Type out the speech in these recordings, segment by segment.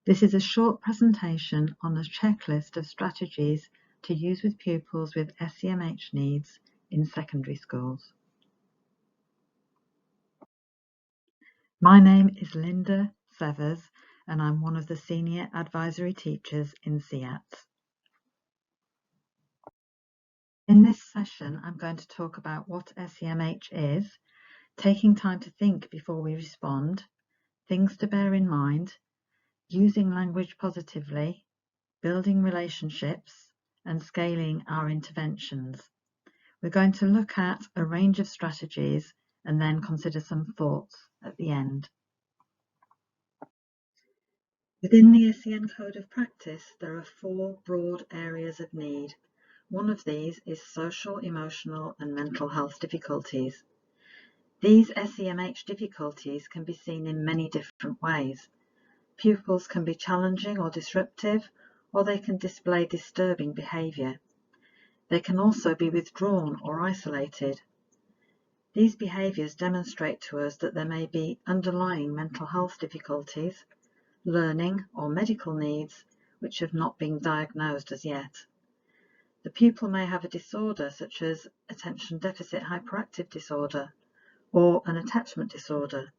This is a short presentation on a checklist of strategies to use with pupils with SEMH needs in secondary schools. My name is Linda Severs and I'm one of the Senior Advisory Teachers in SEATS. In this session, I'm going to talk about what SEMH is, taking time to think before we respond, things to bear in mind, using language positively, building relationships, and scaling our interventions. We're going to look at a range of strategies and then consider some thoughts at the end. Within the SEN Code of Practice, there are 4 broad areas of need. One of these is social, emotional, and mental health difficulties. These SEMH difficulties can be seen in many different ways. Pupils can be challenging or disruptive, or they can display disturbing behaviour. They can also be withdrawn or isolated. These behaviours demonstrate to us that there may be underlying mental health difficulties, learning or medical needs which have not been diagnosed as yet. The pupil may have a disorder such as attention deficit hyperactive disorder or an attachment disorder.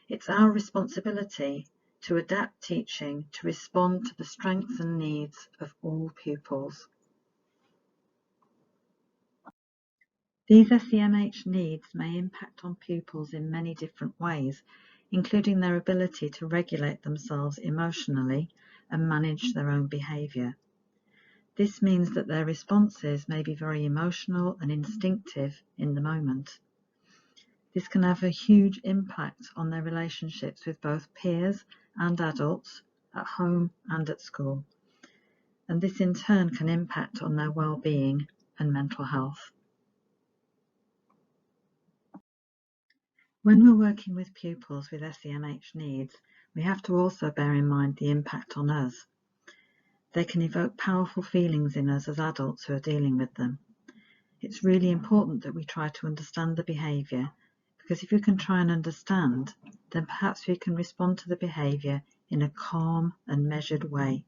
It's our responsibility to adapt teaching to respond to the strengths and needs of all pupils. These SEMH needs may impact on pupils in many different ways, including their ability to regulate themselves emotionally and manage their own behaviour. This means that their responses may be very emotional and instinctive in the moment. This can have a huge impact on their relationships with both peers and adults, at home and at school. And this in turn can impact on their well-being and mental health. When we're working with pupils with SEMH needs, we have to also bear in mind the impact on us. They can evoke powerful feelings in us as adults who are dealing with them. It's really important that we try to understand the behaviour, because if we can try and understand, then perhaps we can respond to the behaviour in a calm and measured way.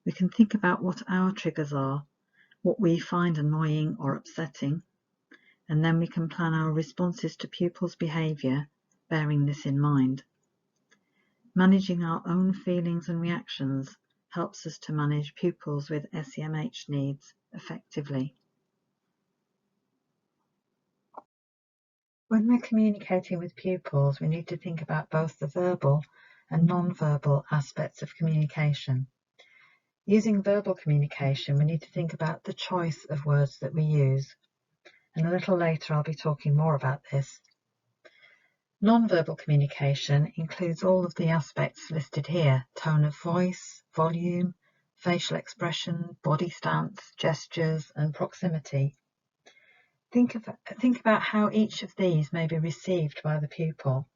We can think about what our triggers are, what we find annoying or upsetting, and then we can plan our responses to pupils' behaviour, bearing this in mind. Managing our own feelings and reactions helps us to manage pupils with SEMH needs effectively. When we're communicating with pupils, we need to think about both the verbal and non-verbal aspects of communication. Using verbal communication, we need to think about the choice of words that we use. And a little later I'll be talking more about this. Non-verbal communication includes all of the aspects listed here: tone of voice, volume, facial expression, body stance, gestures, and proximity. Think about how each of these may be received by the pupil,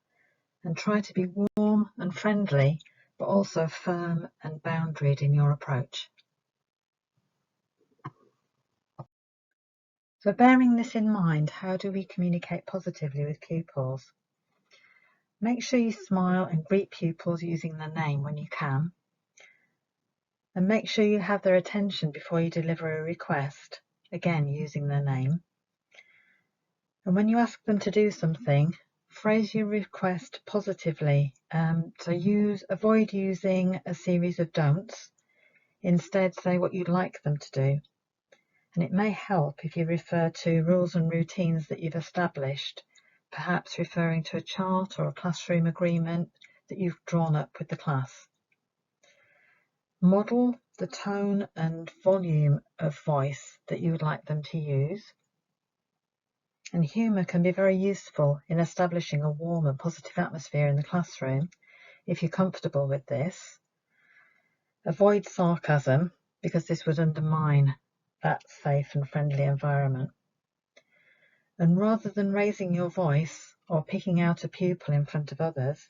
and try to be warm and friendly, but also firm and boundaried in your approach. So bearing this in mind, how do we communicate positively with pupils? Make sure you smile and greet pupils using their name when you can. And make sure you have their attention before you deliver a request, again using their name. And when you ask them to do something, phrase your request positively. So avoid using a series of don'ts. Instead, say what you'd like them to do. And it may help if you refer to rules and routines that you've established, perhaps referring to a chart or a classroom agreement that you've drawn up with the class. Model the tone and volume of voice that you would like them to use. And humour can be very useful in establishing a warm and positive atmosphere in the classroom if you're comfortable with this. Avoid sarcasm, because this would undermine that safe and friendly environment. And rather than raising your voice or picking out a pupil in front of others,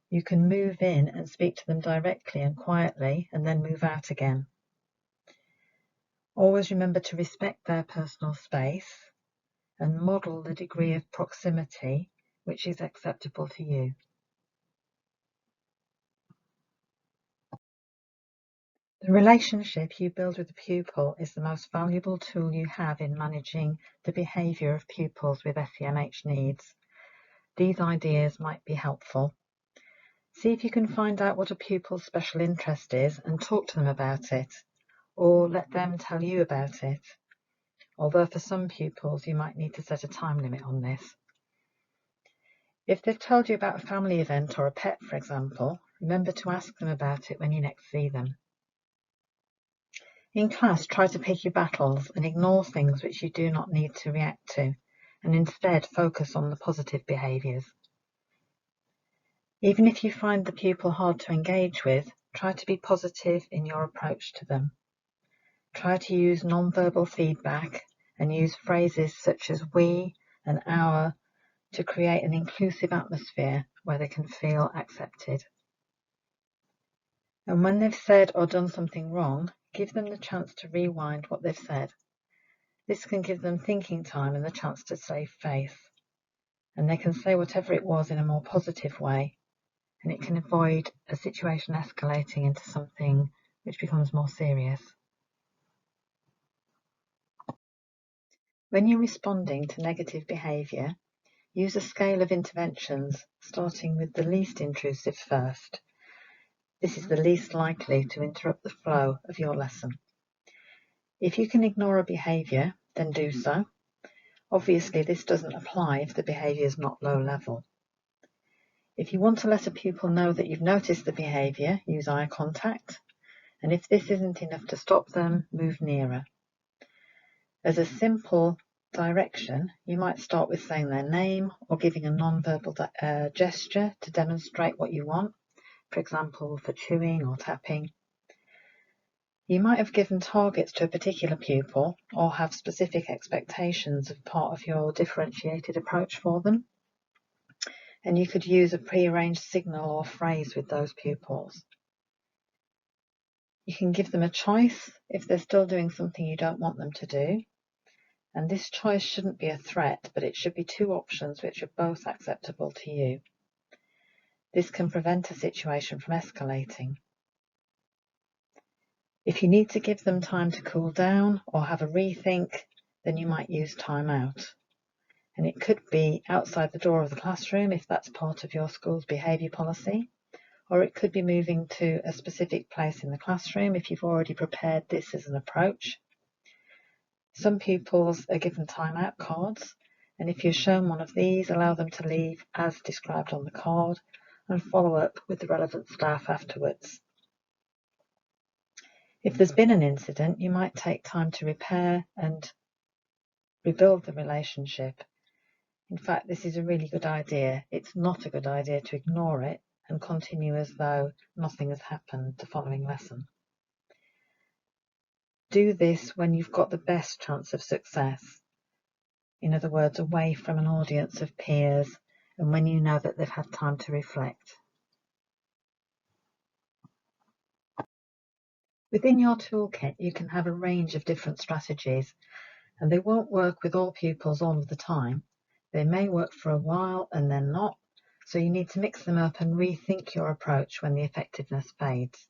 you can move in and speak to them directly and quietly and then move out again. Always remember to respect their personal space and model the degree of proximity which is acceptable to you. The relationship you build with the pupil is the most valuable tool you have in managing the behaviour of pupils with SEMH needs. These ideas might be helpful. See if you can find out what a pupil's special interest is and talk to them about it, or let them tell you about it. Although for some pupils you might need to set a time limit on this. If they've told you about a family event or a pet, for example, remember to ask them about it when you next see them. In class, try to pick your battles and ignore things which you do not need to react to, and instead focus on the positive behaviours. Even if you find the pupil hard to engage with, try to be positive in your approach to them. Try to use non-verbal feedback and use phrases such as we and our to create an inclusive atmosphere where they can feel accepted. And when they've said or done something wrong, give them the chance to rewind what they've said. This can give them thinking time and the chance to save face. And they can say whatever it was in a more positive way, and it can avoid a situation escalating into something which becomes more serious. When you're responding to negative behaviour, use a scale of interventions, starting with the least intrusive first. This is the least likely to interrupt the flow of your lesson. If you can ignore a behaviour, then do so. Obviously, this doesn't apply if the behaviour is not low level. If you want to let a pupil know that you've noticed the behaviour, use eye contact. And if this isn't enough to stop them, move nearer. As a simple direction, you might start with saying their name or giving a non-verbal gesture to demonstrate what you want, for example, for chewing or tapping. You might have given targets to a particular pupil or have specific expectations of part of your differentiated approach for them. And you could use a pre-arranged signal or phrase with those pupils. You can give them a choice if they're still doing something you don't want them to do. And this choice shouldn't be a threat, but it should be two options which are both acceptable to you. This can prevent a situation from escalating. If you need to give them time to cool down or have a rethink, then you might use time out. And it could be outside the door of the classroom if that's part of your school's behaviour policy, or it could be moving to a specific place in the classroom if you've already prepared this as an approach. Some pupils are given time-out cards, and if you're shown one of these, allow them to leave as described on the card and follow up with the relevant staff afterwards. If there's been an incident, you might take time to repair and rebuild the relationship. In fact, this is a really good idea. It's not a good idea to ignore it and continue as though nothing has happened the following lesson. Do this when you've got the best chance of success. In other words, away from an audience of peers and when you know that they've had time to reflect. Within your toolkit, you can have a range of different strategies, and they won't work with all pupils all of the time. They may work for a while and then not, so you need to mix them up and rethink your approach when the effectiveness fades.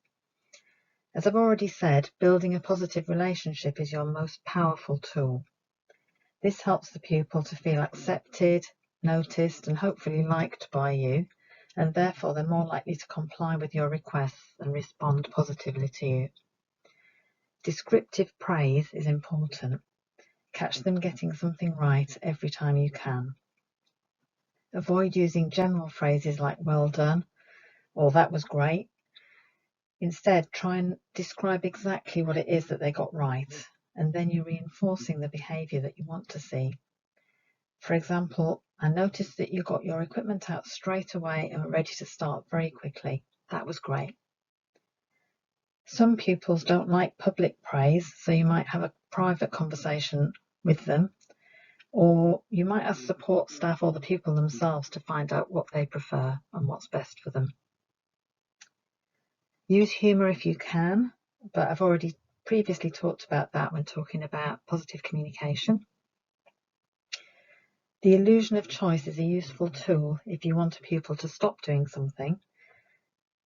As I've already said, building a positive relationship is your most powerful tool. This helps the pupil to feel accepted, noticed, and hopefully liked by you, and therefore they're more likely to comply with your requests and respond positively to you. Descriptive praise is important. Catch them getting something right every time you can. Avoid using general phrases like well done or that was great. Instead, try and describe exactly what it is that they got right, and then you're reinforcing the behaviour that you want to see. For example, I noticed that you got your equipment out straight away and were ready to start very quickly. That was great. Some pupils don't like public praise, so you might have a private conversation with them, or you might ask support staff or the pupil themselves to find out what they prefer and what's best for them. Use humour if you can, but I've already previously talked about that when talking about positive communication. The illusion of choice is a useful tool if you want a pupil to stop doing something,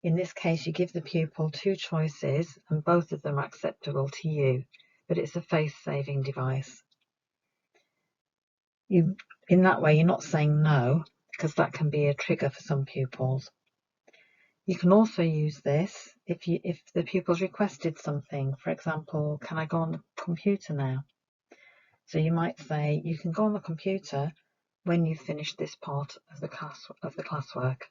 In this case, you give the pupil two choices and both of them are acceptable to you, but it's a face-saving device. In that way, you're not saying no, because that can be a trigger for some pupils. You can also use this if the pupil's requested something. For example, can I go on the computer now? So you might say, you can go on the computer when you've finished this part of the classwork.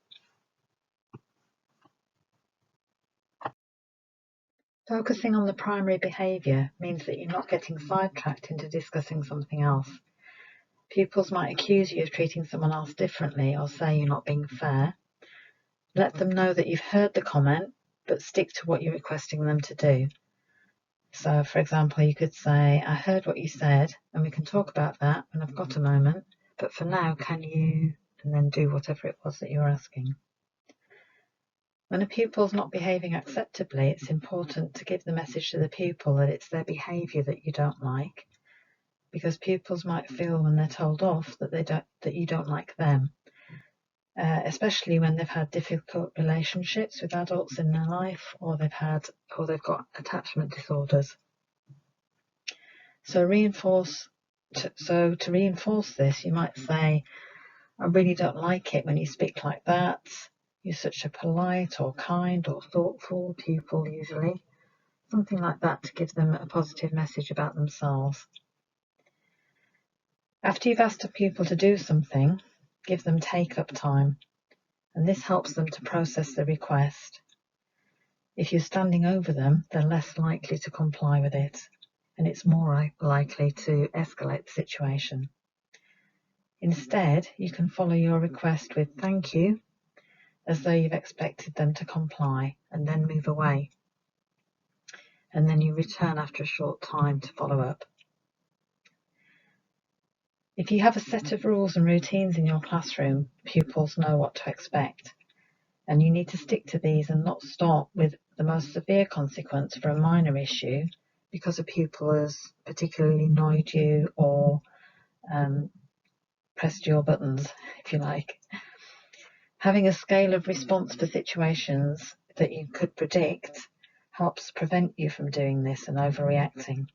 Focusing on the primary behaviour means that you're not getting sidetracked into discussing something else. Pupils might accuse you of treating someone else differently or say you're not being fair. Let them know that you've heard the comment, but stick to what you're requesting them to do. So, for example, you could say, I heard what you said, and we can talk about that when I've got a moment, but for now, can you, and then do whatever it was that you were asking. When a pupil's not behaving acceptably, it's important to give the message to the pupil that it's their behaviour that you don't like, because pupils might feel when they're told off that you don't like them, especially when they've had difficult relationships with adults in their life, or they've got attachment disorders. So to reinforce this, you might say, I really don't like it when you speak like that. You're such a polite or kind or thoughtful pupil usually. Something like that to give them a positive message about themselves. After you've asked a pupil to do something, give them take-up time, and this helps them to process the request. If you're standing over them, they're less likely to comply with it, and it's more likely to escalate the situation. Instead, you can follow your request with thank you, as though you've expected them to comply, and then move away. And then you return after a short time to follow up. If you have a set of rules and routines in your classroom, pupils know what to expect. And you need to stick to these and not start with the most severe consequence for a minor issue because a pupil has particularly annoyed you or pressed your buttons, if you like. Having a scale of response for situations that you could predict helps prevent you from doing this and overreacting.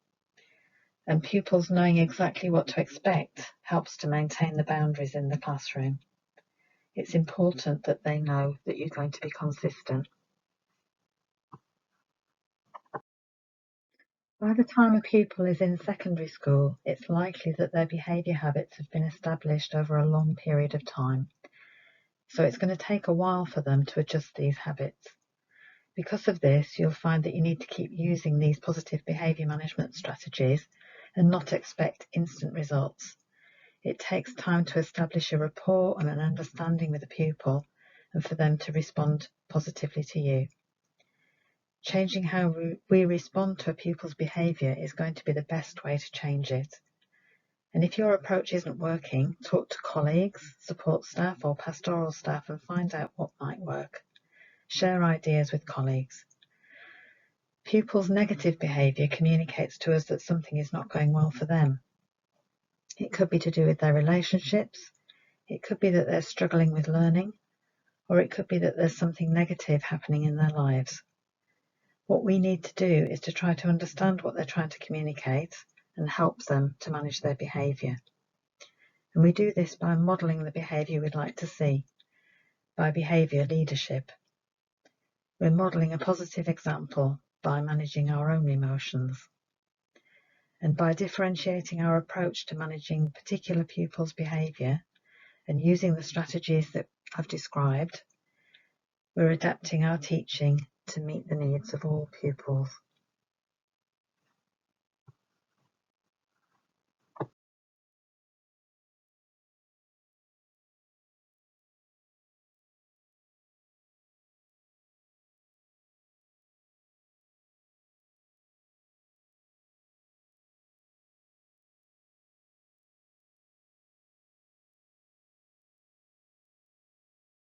And pupils knowing exactly what to expect helps to maintain the boundaries in the classroom. It's important that they know that you're going to be consistent. By the time a pupil is in secondary school, it's likely that their behaviour habits have been established over a long period of time. So it's going to take a while for them to adjust these habits. Because of this, you'll find that you need to keep using these positive behaviour management strategies and not expect instant results. It takes time to establish a rapport and an understanding with the pupil and for them to respond positively to you. Changing how we respond to a pupil's behaviour is going to be the best way to change it. And if your approach isn't working, talk to colleagues, support staff or pastoral staff and find out what might work. Share ideas with colleagues. Pupils' negative behaviour communicates to us that something is not going well for them. It could be to do with their relationships, it could be that they're struggling with learning, or it could be that there's something negative happening in their lives. What we need to do is to try to understand what they're trying to communicate and help them to manage their behaviour. And we do this by modelling the behaviour we'd like to see, by behaviour leadership. We're modelling a positive example by managing our own emotions. And by differentiating our approach to managing particular pupils' behaviour and using the strategies that I've described, we're adapting our teaching to meet the needs of all pupils.